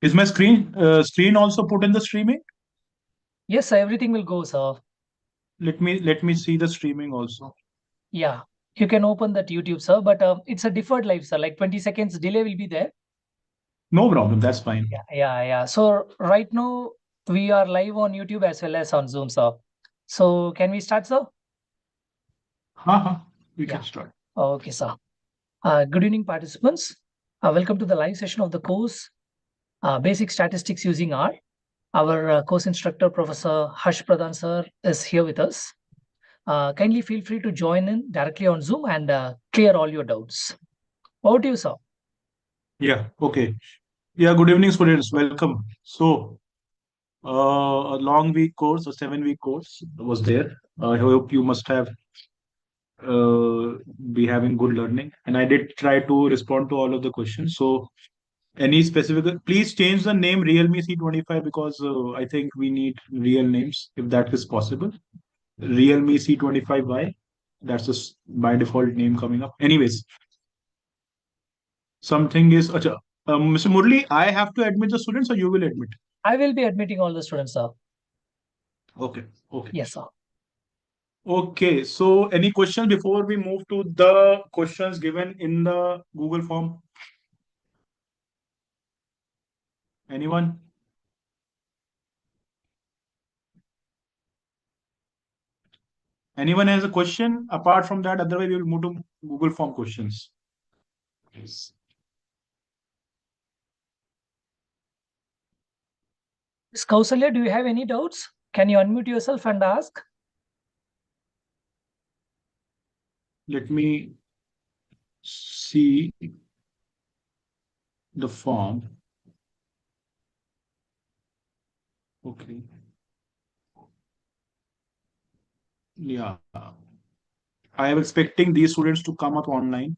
Is my screen also put in the streaming? Yes, sir, everything will go, sir. Let me see the streaming also. Yeah, you can open that YouTube, sir, but it's a deferred live, sir. Like 20 seconds delay will be there. No problem. That's fine. Yeah. So right now we are live on YouTube as well as on Zoom, sir. So can we start, sir? Ha. We can Yeah. start. Okay, sir. Good evening, participants. Welcome to the live session of the course, Basic Statistics Using R. Our course instructor, Professor Pradhan, sir, is here with us. Kindly feel free to join in directly on Zoom and clear all your doubts. Over to you, sir. Yeah. Okay. Yeah. Good evening, students. Welcome. So, a long week course, a 7 week course was there. I hope you must have be having good learning. And I did try to respond to all of the questions. So, any specific, please change the name Realme C25 because I think we need real names if that is possible. Realme C25Y. That's just by default name coming up. Anyways, something is. Acha, Mr. Murli, I have to admit the students or you will admit? I will be admitting all the students, sir. Okay. Okay. Yes, sir. Okay. So, any questions before we move to the questions given in the Google form? Anyone? Anyone has a question? Apart from that, otherwise we will move to Google form questions. Yes. Ms. Kausalya, do you have any doubts? Can you unmute yourself and ask? Let me see the form. Okay. Yeah. I am expecting these students to come up online.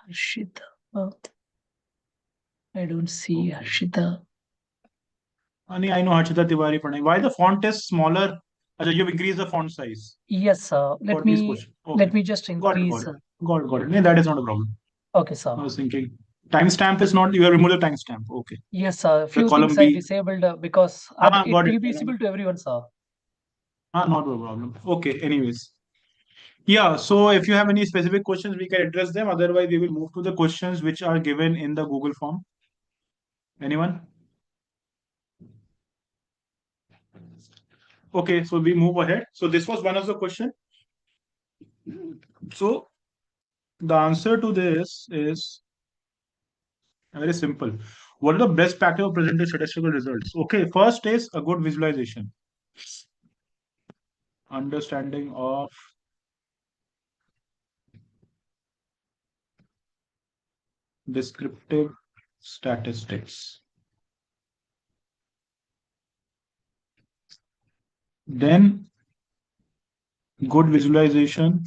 Harshita. I don't see Okay. Harshita. I know Harshita Tiwari Pranay. Why the font is smaller? Acha, you've increased the font size Yes, sir. for Let these me questions. Okay. let me just Got it. Got increase. it. Got it. No, that is not a problem. Okay, sir. I was thinking timestamp is not, you have removed the timestamp. Okay. Yes, sir. The Few column things I B. disabled because it Got it. will be visible to everyone, sir. Not a problem. Okay. Anyways. Yeah. So if you have any specific questions, we can address them. Otherwise, we will move to the questions which are given in the Google form. Anyone? Okay. So we move ahead. So this was one of the question. So the answer to this is very simple. What are the best practice of presenting statistical results? Okay, first is a good visualization, understanding of descriptive statistics. Then good visualization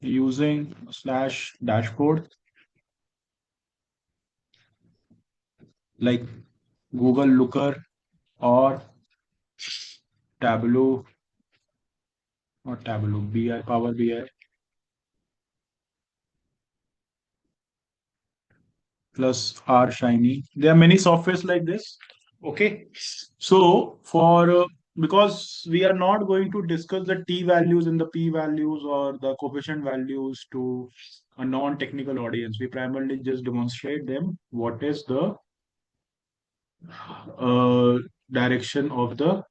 using slash dashboard like Google Looker or Tableau, not Tableau, BI, Power BI plus R Shiny. There are many softwares like this. Okay. So for because we are not going to discuss the t values and the p values or the coefficient values to a non-technical audience, we primarily just demonstrate them. What is the uh, direction of the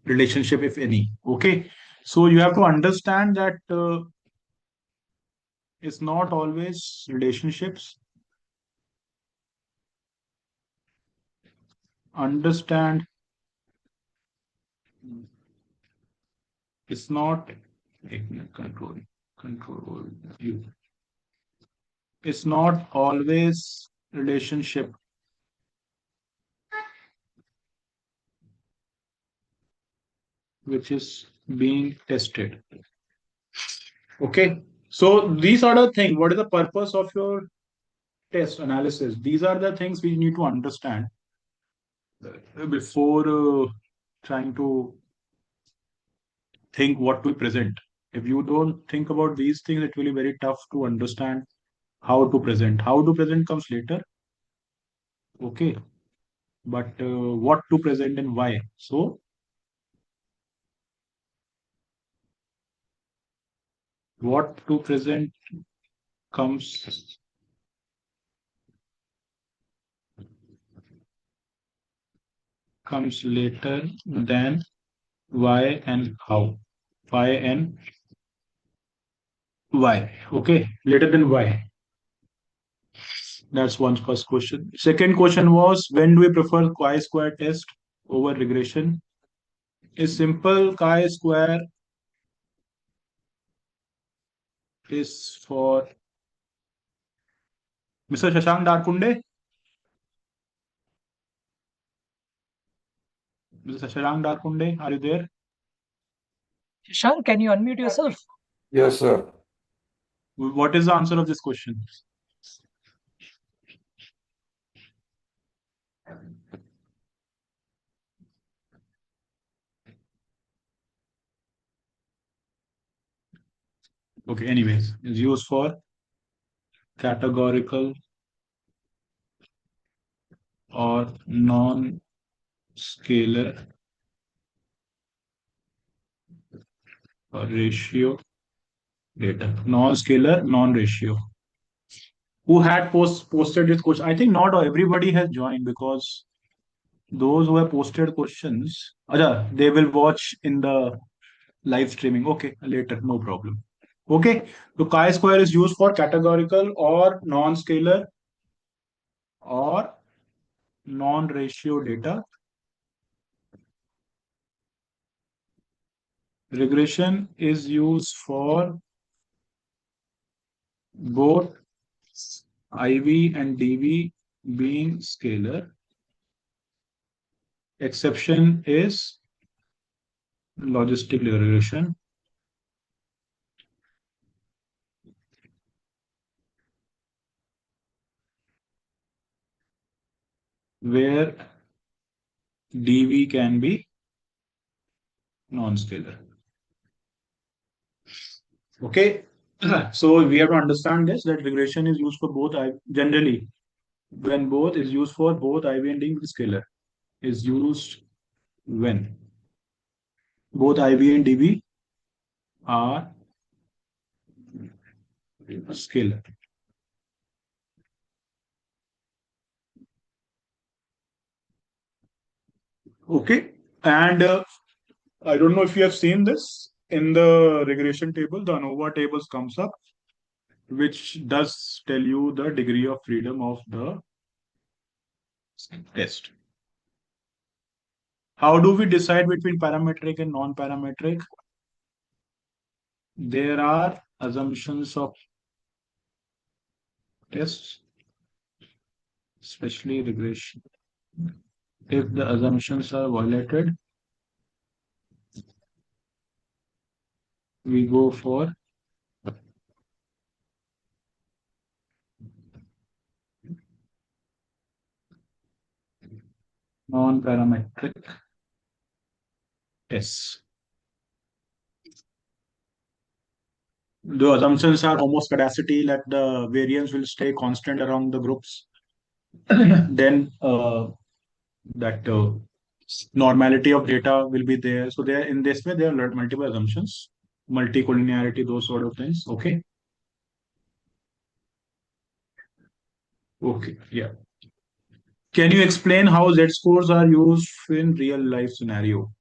relationship, if any. Okay. So you have to understand that it's not always relationships. Understand it's not control you. It's not always relationship which is being tested. Okay. So these are the things. What is the purpose of your test analysis? These are the things we need to understand before trying to think what to present. If you don't think about these things, it will be very tough to understand how to present. How to present comes later, okay, but what to present and why. So what to present comes comes later than why and how. Why and why. Okay, later than why. That's one first question. Second question was, when do we prefer chi-square test over regression? A simple chi-square is for Mr. Shashank Darkunde. Mr. Shashank Darkunde, are you there? Shan, can you unmute yourself? Yes, sir. What is the answer of this question? Okay, anyways, is used for categorical or non-scalar or ratio data. Non-scalar, non-ratio. Who had posted this question? I think not everybody has joined, because those who have posted questions, Aja, they will watch in the live streaming. Okay, later, no problem. Okay, so chi-square is used for categorical or non-scalar or non-ratio data. Regression is used for both IV and DV being scalar. Exception is logistic regression, where DV can be non-scalar. Okay, so we have to understand this, that regression is used for both. Generally, when both is used for both IV and DV scalar, is used when both IV and DV are scalar. Okay, and I don't know if you have seen this in the regression table. The ANOVA tables comes up, which does tell you the degree of freedom of the test. How do we decide between parametric and non-parametric? There are assumptions of tests, especially regression. If the assumptions are violated, we go for non-parametric tests. The assumptions are homoscedasticity, that the variance will stay constant around the groups. Then that normality of data will be there. So there, in this way, there are multiple assumptions, multicollinearity, those sort of things. Okay. Okay. Yeah. Can you explain how Z scores are used in real life scenario?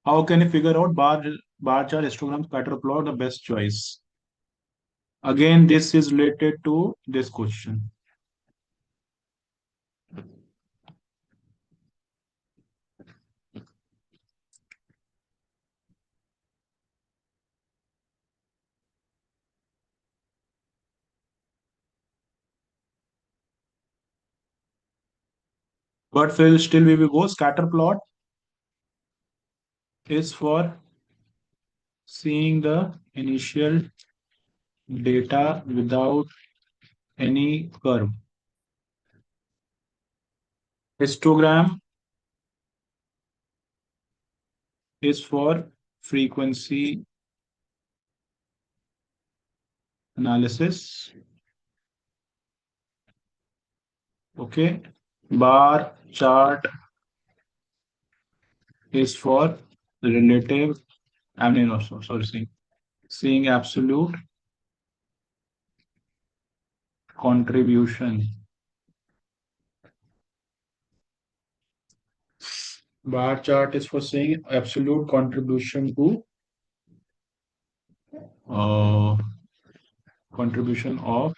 How can you figure out bar chart, histogram, scatter plot, the best choice? Again, this is related to this question. But still we will go. Scatter plot is for seeing the initial data without any curve. Histogram is for frequency analysis. Okay. Bar chart is for relative. I mean, no, sorry, seeing absolute contribution. Bar chart is for seeing absolute contribution to uh, contribution of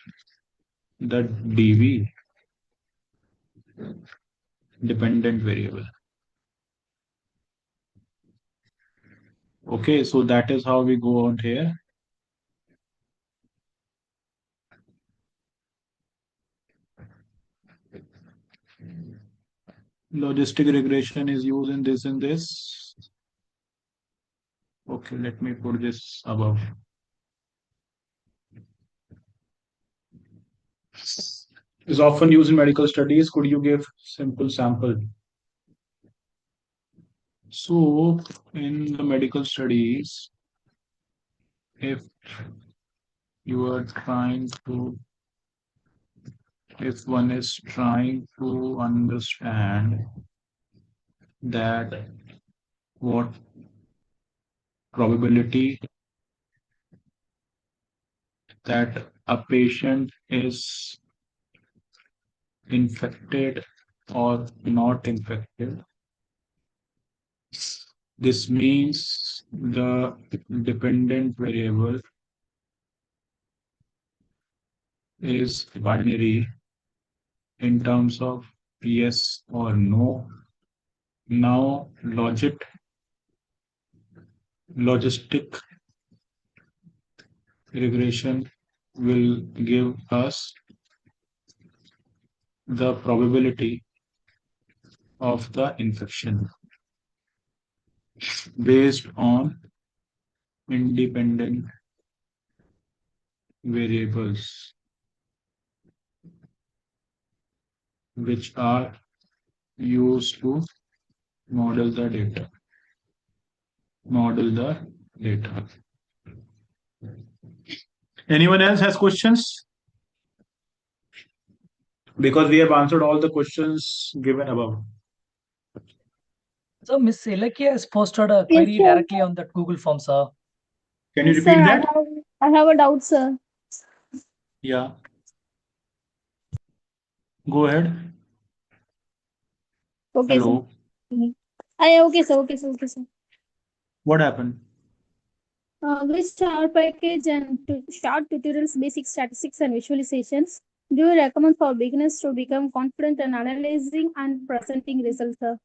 the DV, dependent variable. Okay, so that is how we go on here. Logistic regression is used in this and this. Okay, let me put this above. Is often used in medical studies. Could you give simple sample? So in the medical studies, if you are trying to, if one is trying to understand that what probability that a patient is infected or not infected, this means the dependent variable is binary in terms of yes or no. Now, logistic regression will give us the probability of the infection based on independent variables which are used to model the data. Model the data. Anyone else has questions? Because we have answered all the questions given above. So Miss Ilakya has posted a Yes, query sir. directly on that Google form, sir. Can you Yes, repeat sir. that? I have a doubt, sir. Yeah. Go ahead. Okay, sir. Hello. Okay, sir. Okay, sir. Okay, sir. What happened? With star package and short tutorials, basic statistics and visualizations, do you recommend for beginners to become confident in analyzing and presenting results, sir?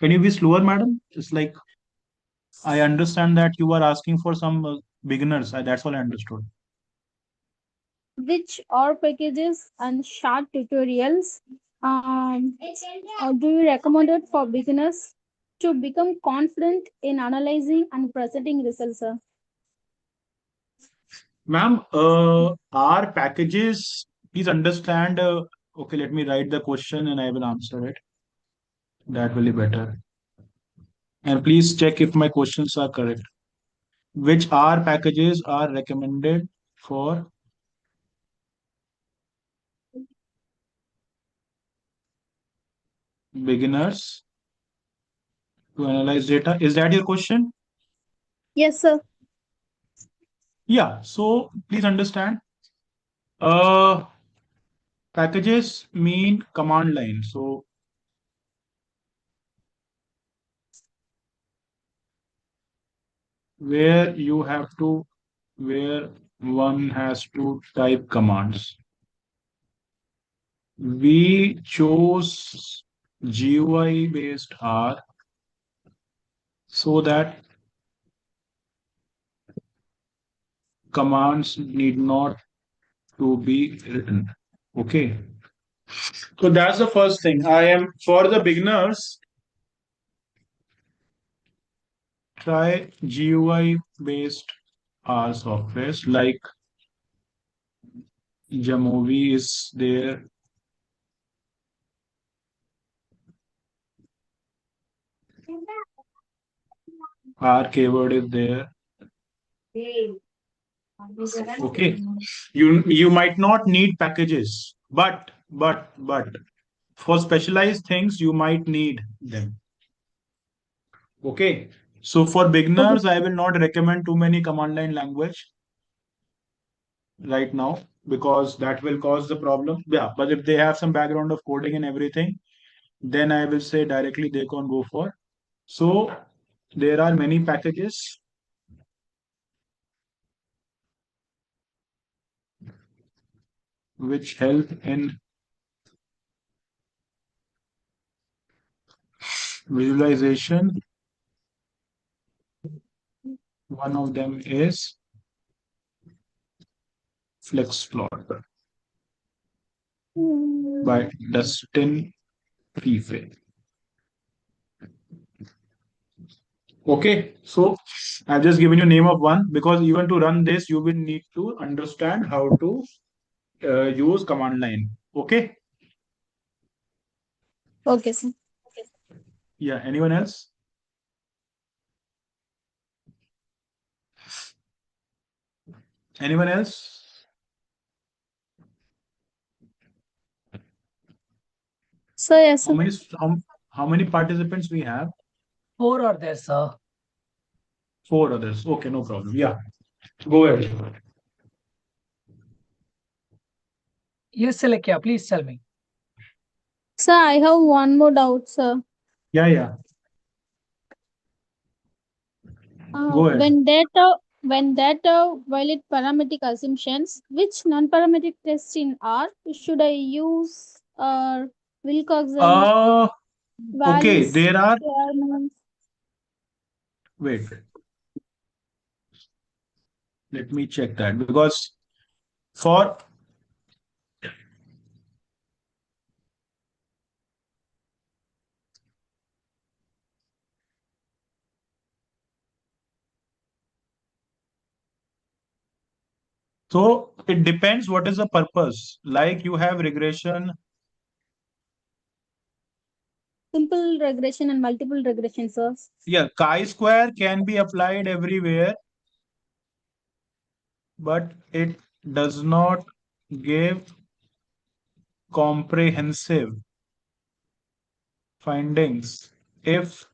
Can you be slower, madam? It's like I understand that you are asking for some beginners. That's all I understood. Which are packages and short tutorials do you recommend it for beginners to become confident in analyzing and presenting results, sir? Ma'am, our packages, please understand. Okay, let me write the question and I will answer it. That will be better. And please check if my questions are correct. Which R packages are recommended for beginners to analyze data? Is that your question? Yes, sir. Yeah. So please understand. Uh, Packages mean command line. So where you have to, where one has to type commands. We chose GUI based R so that commands need not to be written. Okay. So that's the first thing. I am for the beginners, try GUI based R softwares like Jamovi is there. R keyword is there. Okay. You might not need packages, but for specialized things you might need them. Okay. So for Okay. beginners, I will not recommend too many command line language right now because that will cause the problem. Yeah, but if they have some background of coding and everything, then I will say directly they can go for. So there are many packages which help in visualization. One of them is FlexPlot by Dustin Prefe. Okay, so I've just given you name of one because even to run this, you will need to understand how to use command line. Okay. Okay, sir. Yeah. Anyone else? Anyone else? So yes, How sir. many how many participants we have? 4 are there, sir. 4 others. Okay, no problem. Yeah. Go ahead. Yes, Selekya, please tell me. Sir, I have one more doubt, sir. Yeah. Go ahead. When data violate parametric assumptions, which non-parametric tests in R should I use? Wilcoxon, Uh okay, values, there are requirements. wait, let me check that because for so it depends what is the purpose. Like you have regression. Simple regression and multiple regression, sir. Yeah, chi-square can be applied everywhere, but it does not give comprehensive findings if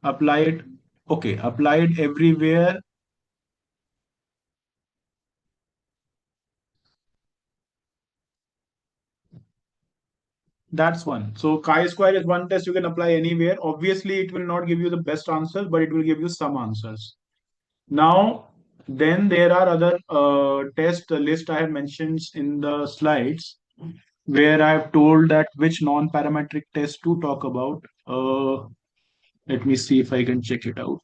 applied. Okay, applied everywhere. That's one. So chi-square is one test you can apply anywhere. Obviously, it will not give you the best answers, but it will give you some answers. Now, then there are other test list I have mentioned in the slides where I have told that which non-parametric test to talk about. Let me see if I can check it out.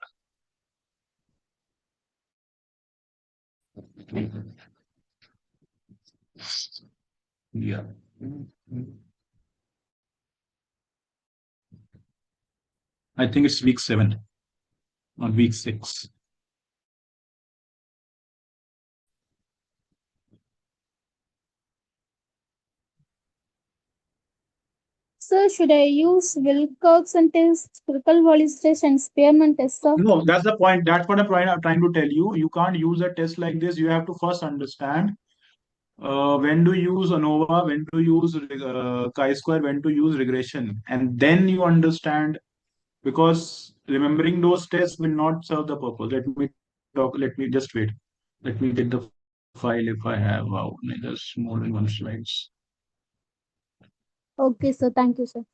Yeah. I think it's week 7 or week 6. Sir, should I use Wilcoxon test, Krukal-Wallis test, and Spearman test, sir? No, that's the point. That's what I'm trying to tell you. You can't use a test like this. You have to first understand when to use ANOVA, when to use chi-square, when to use regression, and then you understand because remembering those tests will not serve the purpose. Let me talk. Let me just wait. Let me get the file if I have. Wow, there's more than one slides. Okay, sir. Thank you, sir.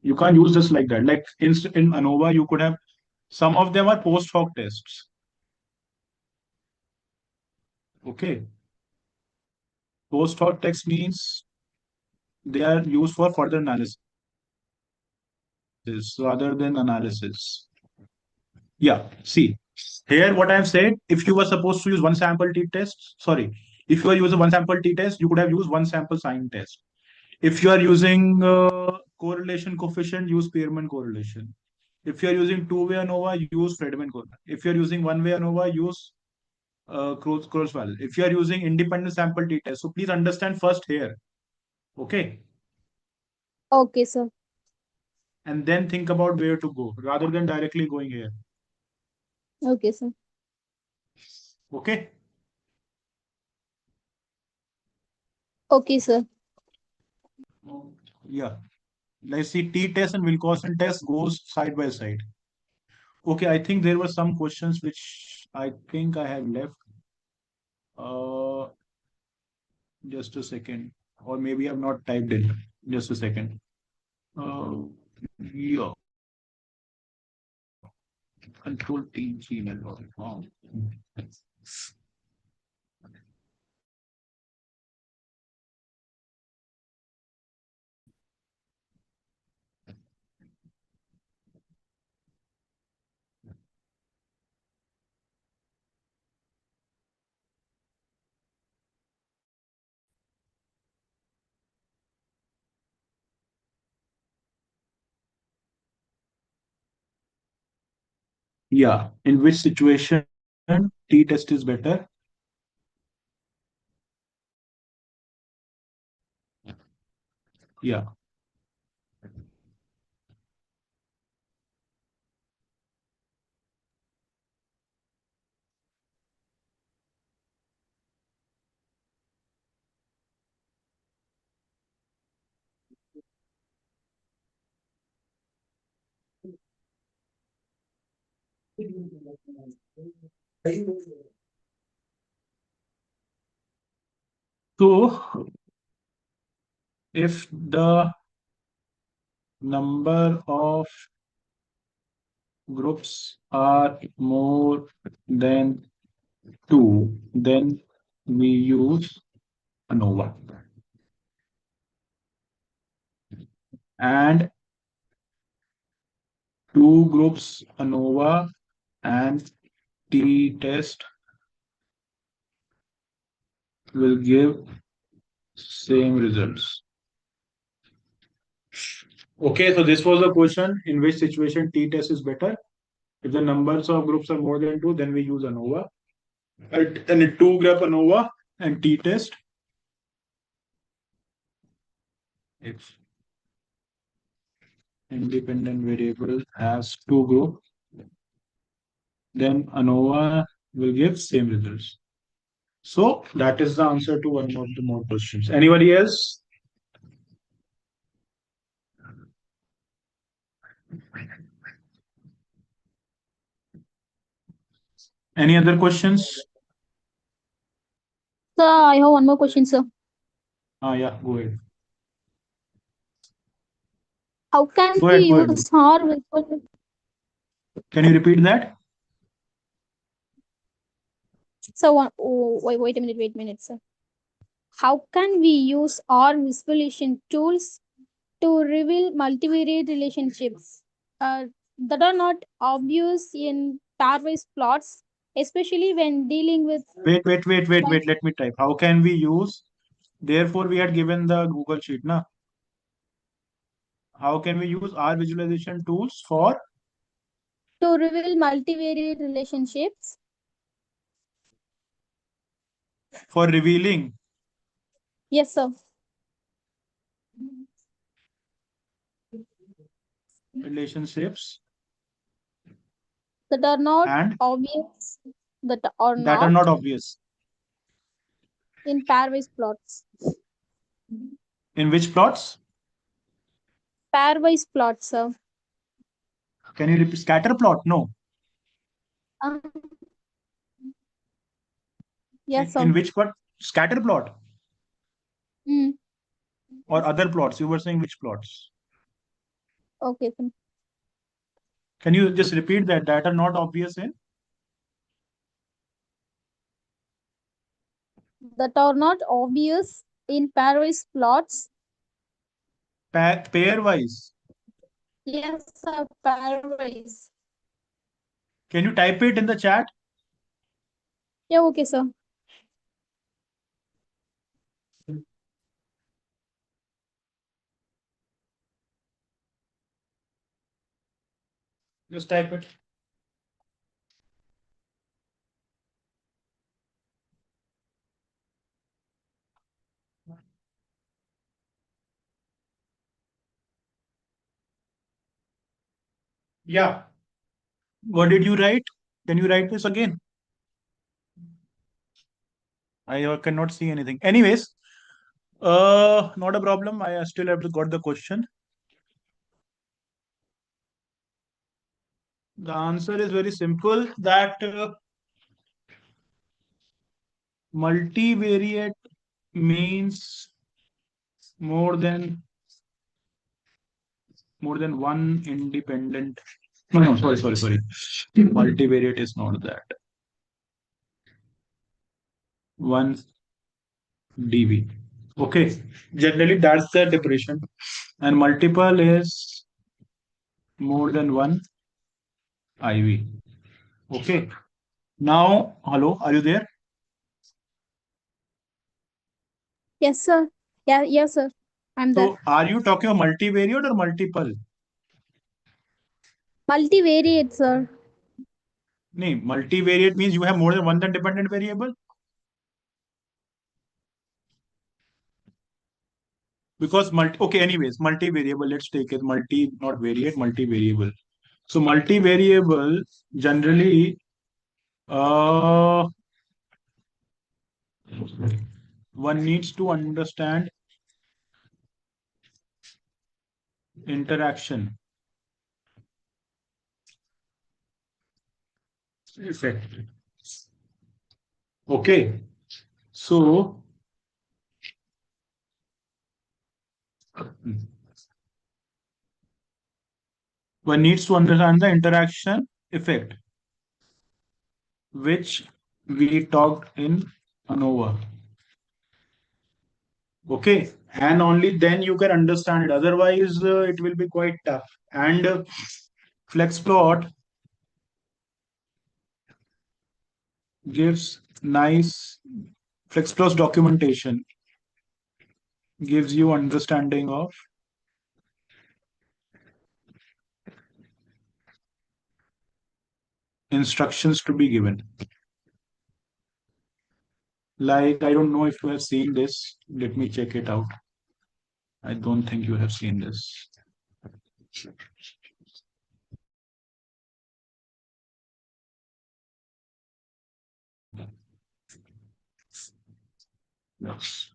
You can't use just like that. Like in ANOVA, you could have some of them are post hoc tests. Okay. Post hoc tests means they are used for further analysis rather than analysis. Yeah, see, here what I've said, if you were supposed to use one sample t test, sorry, if you are using one sample t test, you could have used one sample sign test. If you are using correlation coefficient, use Spearman correlation. If you are using two-way ANOVA, use Friedman correlation. If you are using one-way ANOVA, use Kurzweil. If you are using independent sample t test, so please understand first here, okay, Okay, sir. and then think about where to go rather than directly going here. Okay, sir. Okay. Okay, sir. Yeah. Let's see, t-test and Wilcoxon test goes side by side. Okay, I think there were some questions which I think I have left. Uh, just a second, or maybe I've not typed in. Just a second. Yeah, control T Gmail. Oh. Yeah, in which situation t-test is better? Yeah. So if the number of groups are more than two, then we use ANOVA. And two groups ANOVA and t-test will give same results. Okay, so this was the question, in which situation t-test is better. If the numbers of groups are more than two, then we use ANOVA. And a two group ANOVA and t-test. If independent variable has two groups, then ANOVA will give same results. So that is the answer to one of the more questions. Anybody else? Any other questions? Sir, I have one more question, sir. Yeah, go ahead. How can Go we ahead, go ahead. use R visual? Can you repeat that? So, wait a minute, sir. How can we use R visualization tools to reveal multivariate relationships that are not obvious in pairwise plots, especially when dealing with Wait. Let me type. How can we use? Therefore, we had given the Google Sheet, na? How can we use our visualization tools to reveal multivariate relationships? for revealing Yes, sir. relationships That are not and obvious, that are that are not not obvious? in pairwise plots. In which plots? Pairwise plots, sir. Can you repeat? Scatter plot? No. Um, yes, sir. In which plot? Scatter plot Mm. or other plots? You were saying which plots? Okay, sir. Can you just repeat that? That are not obvious in That are not obvious in pairwise plots. pairwise. Yes, sir, pairwise. Can you type it in the chat? Yeah, okay, sir. Just type it. Yeah. What did you write? Can you write this again? I cannot see anything. Anyways, not a problem. I still have got the question. The answer is very simple that multivariate means more than one independent. No, sorry. Multivariate is not that. One dV. Okay. Generally, that's the definition. And multiple is more than one IV. Okay. Now, hello, are you there? Yes, sir. Yeah, yes, sir. I'm there. So, are you talking about multivariate or multiple? Multivariate, sir. No, multivariate means you have more than one dependent variable. Because okay, anyways, multivariable, let's take it not variate, multivariable. So, multivariable generally, one needs to understand interaction effect. Okay. So, one needs to understand the interaction effect, which we talked in ANOVA. Okay. And only then you can understand it. Otherwise, it will be quite tough. And flex plot gives nice flex plot documentation gives you understanding of instructions to be given. Like, I don't know if you have seen this. Let me check it out. I don't think you have seen this. Yes.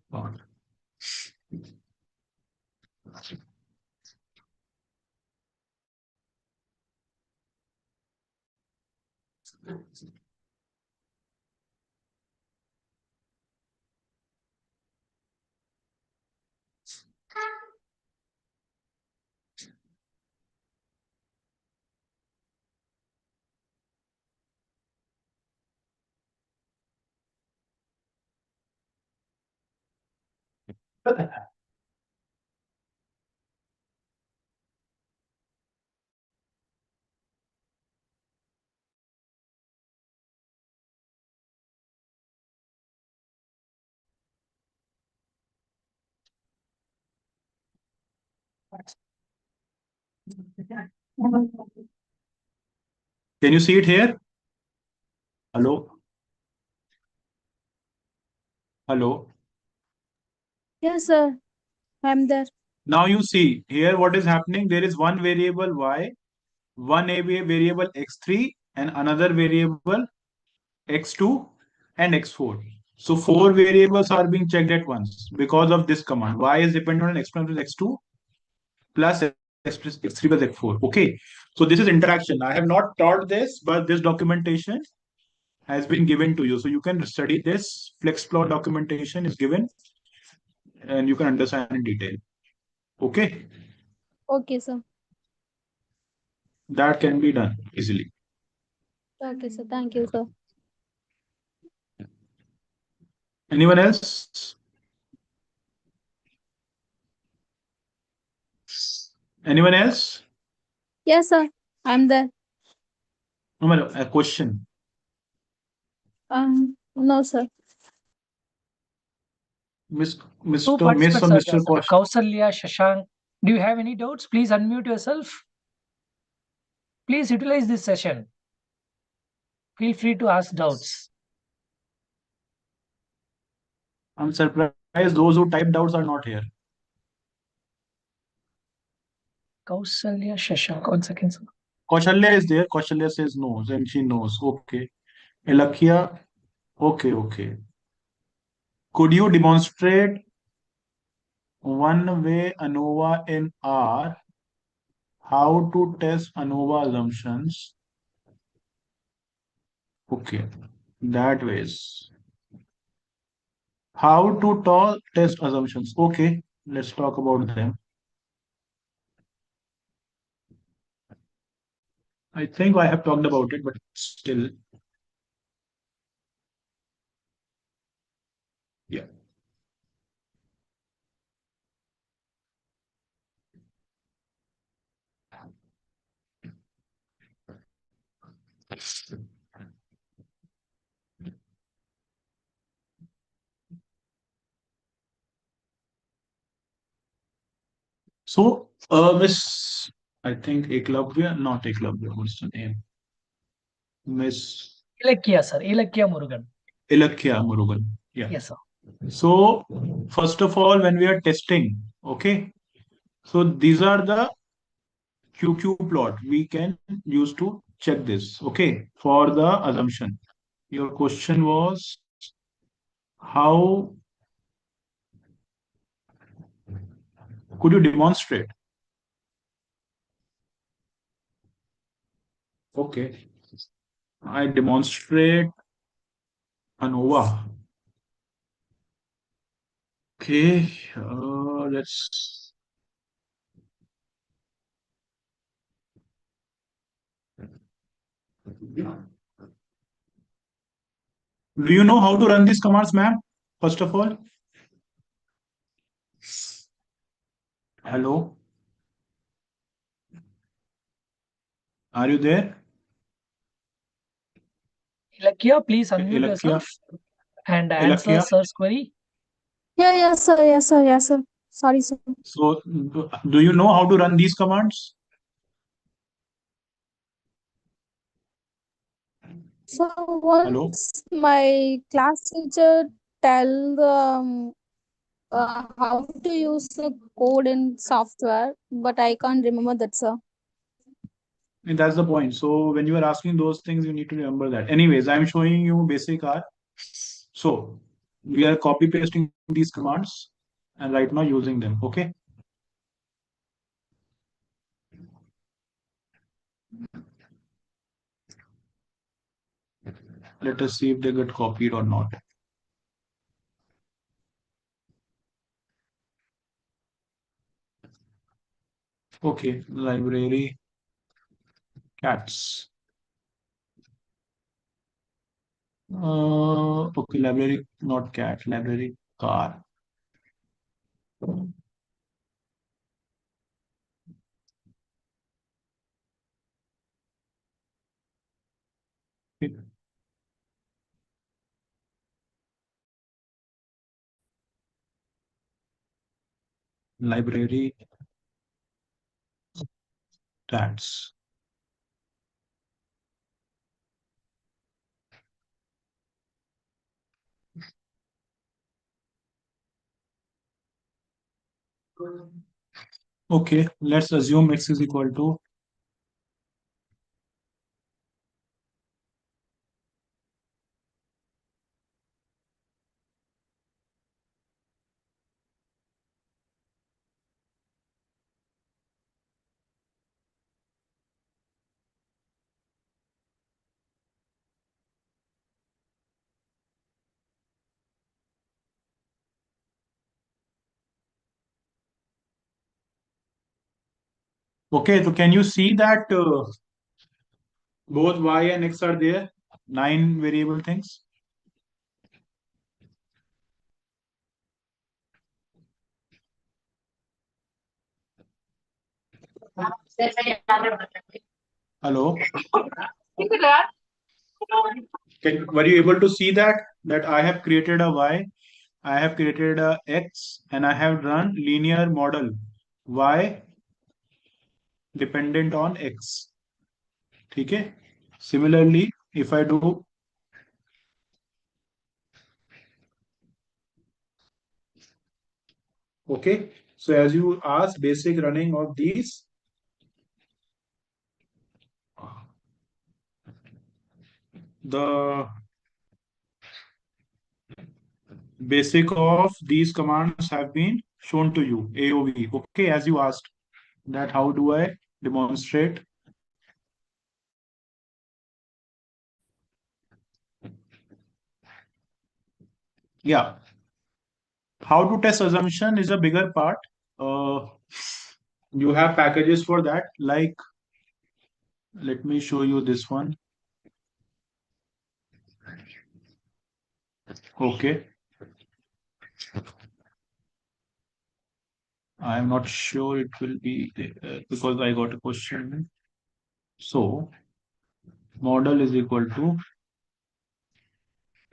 Can you see it here? Hello? Hello? Yes, sir. I'm there. Now you see here what is happening. There is one variable y, one variable x3, and another variable x2 and x4. So four variables are being checked at once because of this command. Y is dependent on x plus x2 plus x plus x3 plus x4. Okay. So this is interaction. I have not taught this, but this documentation has been given to you. So you can study this. FlexPlot documentation is given and you can understand in detail. Okay. Okay, sir. that can be done easily. Okay, sir. Thank you, sir. Anyone else? Anyone else? Yes, sir. I'm there. No, madam, a question. No, sir. Miss, Two Mr. Miss or participants are there, Mr. sir. Kosh. Kausalya, Shashank. Do you have any doubts? Please unmute yourself. Please utilize this session. Feel free to ask doubts. I'm surprised those who typed doubts are not here. Kausalya, Shashank. 1 second, sir. Kaushalya is there. Kaushalya says no, and she knows. Okay. Elakia. Okay, okay. Could you demonstrate one-way ANOVA in R? How to test ANOVA assumptions? Okay, that ways. How to test assumptions? Okay, let's talk about them. I think I have talked about it, but still, yeah. So, Miss, I think Eklavya, not Eklavya, what's the name? Miss Ilakya, sir. Ilakya Murugan. Ilakya Murugan. Yeah. Yes, sir. So, first of all, when we are testing, okay, so these are the QQ plot we can use to check this, okay, for the assumption. Your question was how could you demonstrate? Okay, I demonstrate ANOVA. Okay, let's. Do you know how to run these commands, ma'am? First of all, hello, are you there? Ilakya, please unmute Ilakya, yourself and answer Ilakya. sir's query. Yeah, yes, sir. Yes, sir. Yes, sir. Sorry, sir. So, do you know how to run these commands? So Hello. once my class teacher tell how to use the code in software, but I can't remember that, sir. And that's the point. So when you are asking those things, you need to remember that. Anyways, I'm showing you basic R. So we are copy pasting these commands and right now using them. Okay. Let us see if they get copied or not. Okay, library cats. Okay, library not cat, library car. Okay. Library cats. Okay, let's assume x is equal to okay. So can you see that Both y and x are there. 9 variable things. Hello. Were you able to see that I have created a y, I have created a x, and I have run linear model y dependent on x. ठीक है? Similarly, if I do okay, so as you asked, basic running of these, the basic of these commands have been shown to you, AOV. Okay, as you asked, that how do I demonstrate? Yeah, how to test assumption is a bigger part. Uh, you have packages for that, like let me show you this one. Okay, I am not sure it will be because I got a question. So model is equal to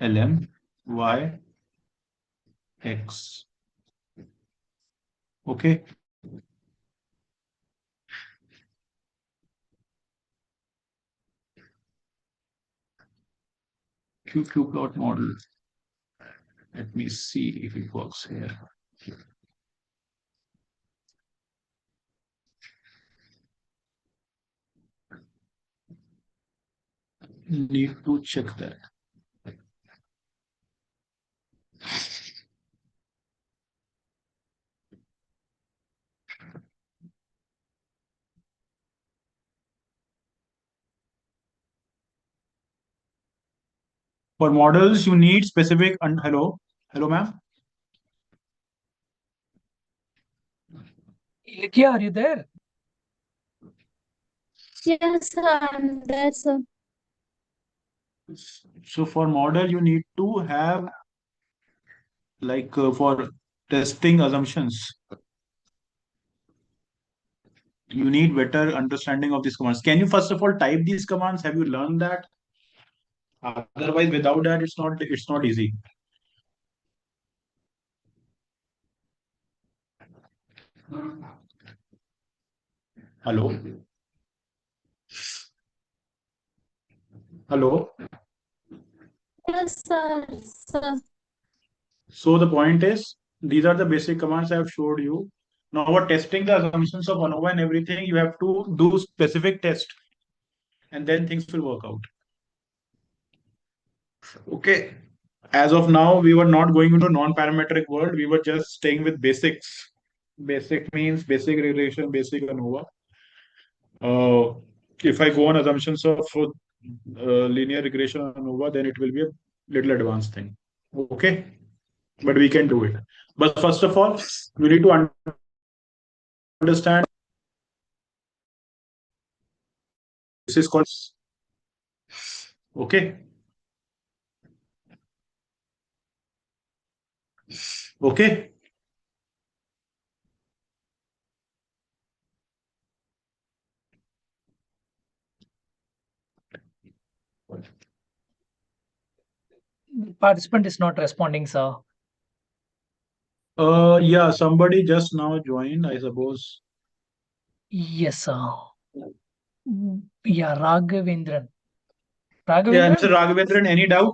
lm y x. Okay, QQ plot model. Let me see if it works here. Need to check that. For models, you need specific. Hello, hello, ma'am. Ilkia, are you there? Yes, sir, I'm there, sir. So for model, you need to have like for testing assumptions, you need better understanding of these commands. Can you first of all type these commands? Have you learned that? Otherwise, without that, it's not easy. Hello, hello. Yes, sir. So the point is, these are the basic commands I have showed you. Now, for testing the assumptions of ANOVA and everything, you have to do specific test, and then things will work out. Okay. As of now, we were not going into non-parametric world. We were just staying with basics. Basic means basic regression, basic ANOVA. If I go on assumptions of linear regression ANOVA, then it will be a little advanced thing. Okay, but we can do it. But first of all, you need to understand this is called. Okay, okay. Participant is not responding, sir. Yeah, somebody just now joined, I suppose. Yes, sir. Yeah, Raghavendran. Yeah, Mr. Raghavendran? Raghavendran, any doubt?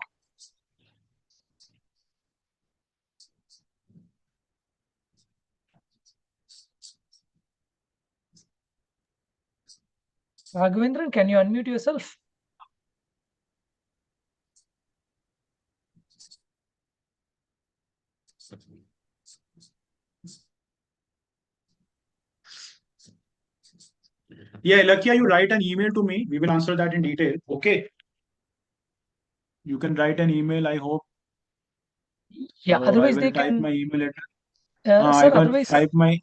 Raghavendran, can you unmute yourself? Yeah, Lakia, you write an email to me. We will answer that in detail. Okay. You can write an email. I hope Yeah, I otherwise will they type can, my email address. I sir, can otherwise, type my.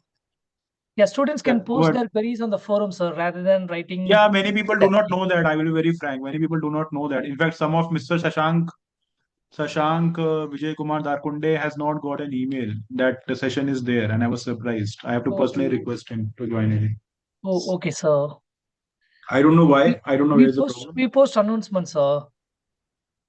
Yeah, students can Yeah, go post ahead. their queries on the forum, sir, rather than writing. Yeah, many people do not know that. I will be very frank. Many people do not know that. In fact, some of Mr. Shashank Vijay Kumar Darkunde has not got an email that the session is there, and I was surprised. I have to personally Oh, request him to join it. okay, sir. I don't know We, why. I don't know where is the problem. we post announcements, sir.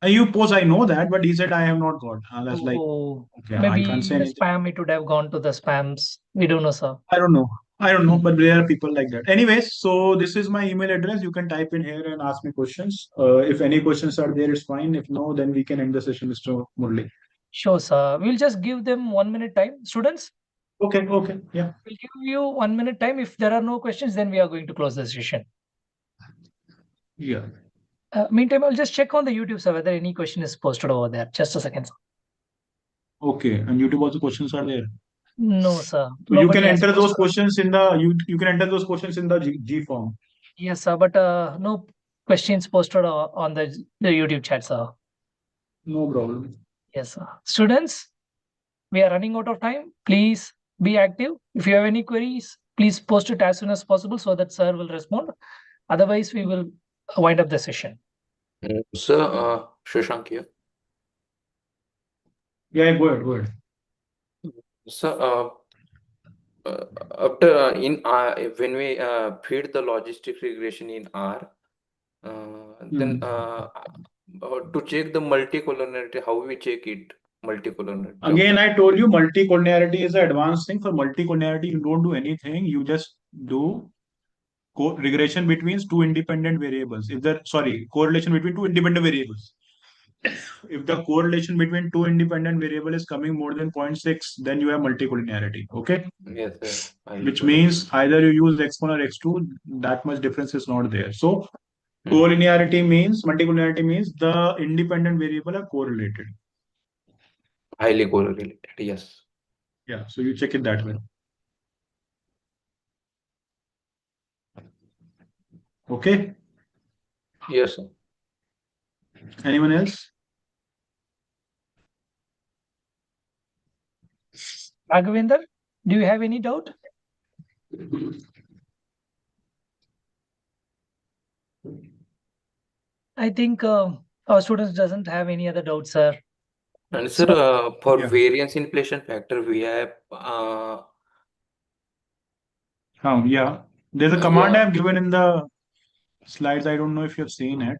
You post, I know that, but he said I have not got. That's like, Oh, okay, I can't maybe say the anything. spam, it would have gone to the spams. We don't know, sir. I don't know. I don't know, but there are people like that. Anyways, so this is my email address. You can type in here and ask me questions. If any questions are there, it's fine. If no, then we can end the session, Mr. Murli. Sure, sir. We'll just give them 1 minute time. Students, Okay, okay, yeah, we'll give you 1 minute time. If there are no questions, then we are going to close the session. yeah. Meantime, I'll just check on the YouTube, sir, whether any question is posted over there. Just a second, sir. Okay, and YouTube also questions are there. No, sir. So you can Nobody has enter those posted. questions in the you can enter those questions in the G form. Yes, sir, but no questions posted on the YouTube chat, sir. No problem. Yes, sir. Students, we are running out of time. Please be active. If you have any queries, please post it as soon as possible so that sir will respond. Otherwise, we will wind up the session. Sir, Shashank here. Yeah, go ahead, go ahead. Sir, after in when we feed the logistic regression in R, then to check the multicollinearity, how we check it multicollinearity? Again, I told you multicollinearity is an advanced thing. For multicollinearity, you don't do anything. You just do regression between two independent variables. If the correlation between two independent variables. If the correlation between two independent variable is coming more than 0.6, then you have multicollinearity. Okay. Yes, sir. Which means either you use x1 or x2, that much difference is not there. So multicollinearity means the independent variable are correlated. Highly correlated. Yes. Yeah. So you check it that way. Okay. Yes, sir. Anyone else? Raghavinder, do you have any doubt? I think our students doesn't have any other doubts, sir. And sir, for variance inflation factor, we have yeah. There's a command yeah. I have given in the slides. I don't know if you've seen it.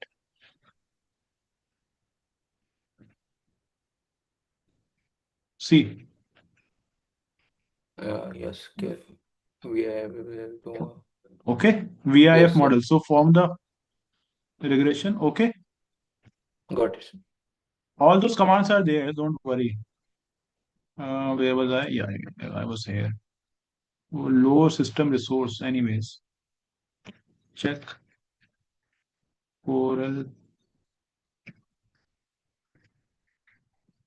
See. Yes. Okay. We have to. Okay. VIF Yes, sir. model. So form the regression. Okay. Got it. All those commands are there. Don't worry. Where was I? Yeah, I was here. Low system resource. Anyways. Check. Coral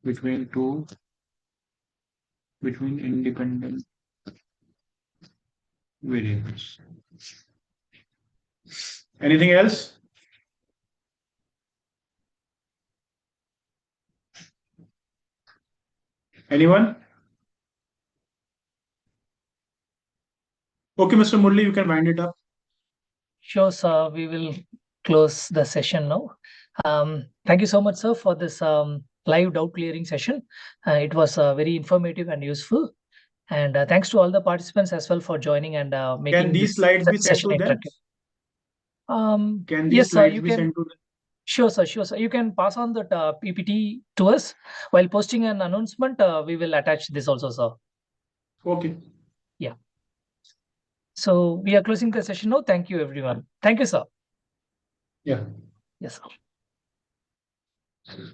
between independent variables. Anything else? Anyone? Okay, Mr. Murli, you can wind it up. Sure, sir. We will close the session now. Thank you so much, sir, for this live doubt clearing session. It was very informative and useful. And thanks to all the participants as well for joining and making Can these this slides be sent session to them? interactive. Can these Yes, sir. slides You be can. sent to them? Sure, sir. Sure, sir. You can pass on that PPT to us while posting an announcement. We will attach this also, sir. Okay. Yeah. So we are closing the session now. Thank you, everyone. Thank you, sir. Yeah. Yes, sir.